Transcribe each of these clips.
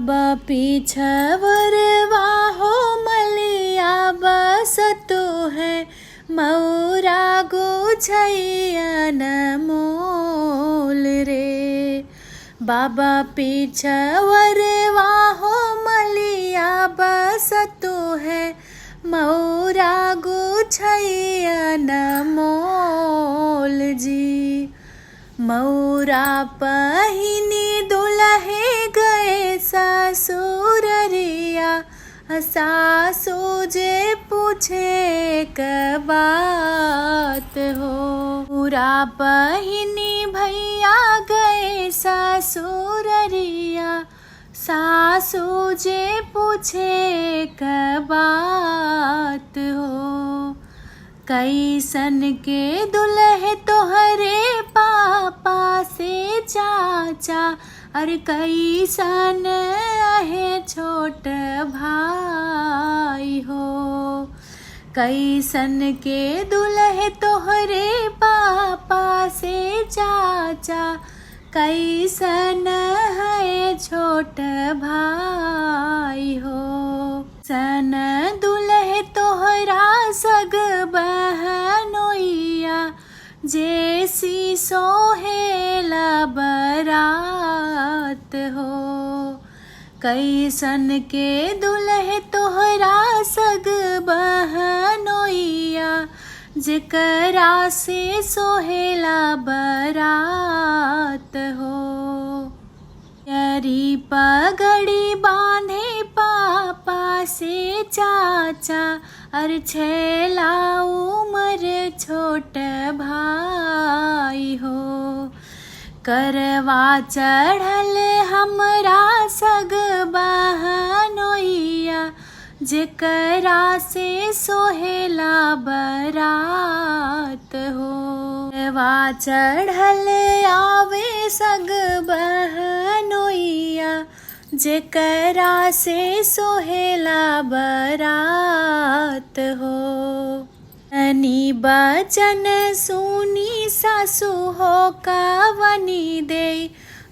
बाबा पीछवर वाहो मलिया बसतु है मौरा गुछैयन मोल रे। बाबा पीछवर वाहो मलिया बसतु है मौरा गुछैयन मोल जी। मौरा पहिनी दुल्हे गए ससुररिया सासू जे पूछे क बात हो। मौरा पहिनी भैया गए ससुररिया सासू जे पूछे क बात हो। कैसन के दुल्हे तोहरे पापा से चाचा अरे कैसन है छोट भाई हो। कैसन के दुल्हे तोहरे पापा से चाचा कैसन है छोट भाई हो। सन दुल्हे तोहरा सग बहनोइया जैसी सोहेला बरात हो। कैसन के दुल्हे तोहरा सग बहनोइया जेकरा से सोहेला बरात हो। यारी पगड़ी बांधे पापा से चाचा अर छेला उमर छोट भाई हो। करवा चढ़ल हमरा सग बहनोइया जेकरा से सोहेला बरात हो। करवा चढ़ल आवे सग बहनोइया जेकरा से सोहेला बरात हो। तनी बचन सुनी सासू हो कवनी दे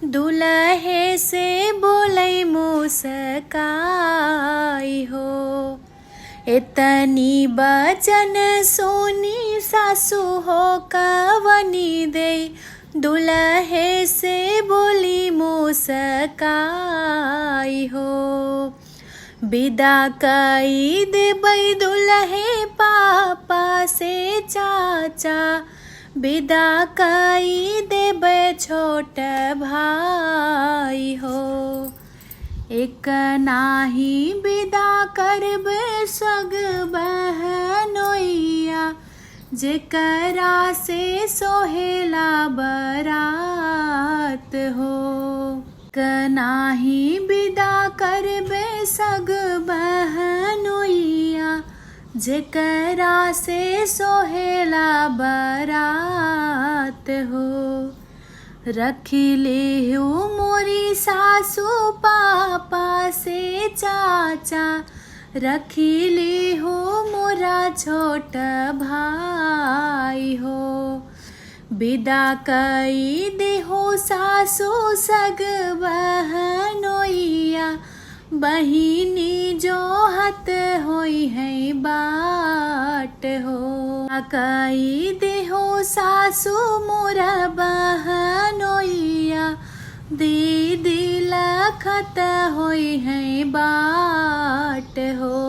दुल्हे से बोलै मुस्काई हो। इतनी बचन सुनी सासू हो कवनी दे दुल्हे से बोली मुस्काई हो। विदा कई देबै दुल्हे पापा से चाचा विदा कई देबै छोट भाई हो। एक नाही विदा करबे सग बहनोइया जेकरा से सोहेला बरात हो। नाही विदा करबे सग बहनोइया जेकरा से सोहेला बरात हो। रखी लेहु मोरी सासू पापा से चाचा रखी लेहु मोरा छोट भाई हो। विदा कई देहो सासू सग बहनोइया बहिनी जो हत होई है बाट हो। कई देहो सासू मोरा बहनोइया दीदी लखत होई है बाट हो।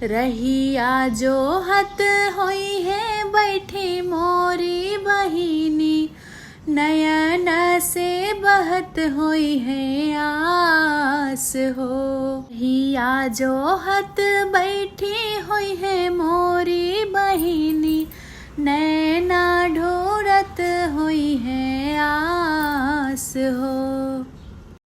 रहिया जो हत होई है बैठी मोरी बहिनी नयन से बहत होई है आस हो। हिया जो हत बैठी होई है मोरी बहिनी नैना ढोरत होई है आस हो।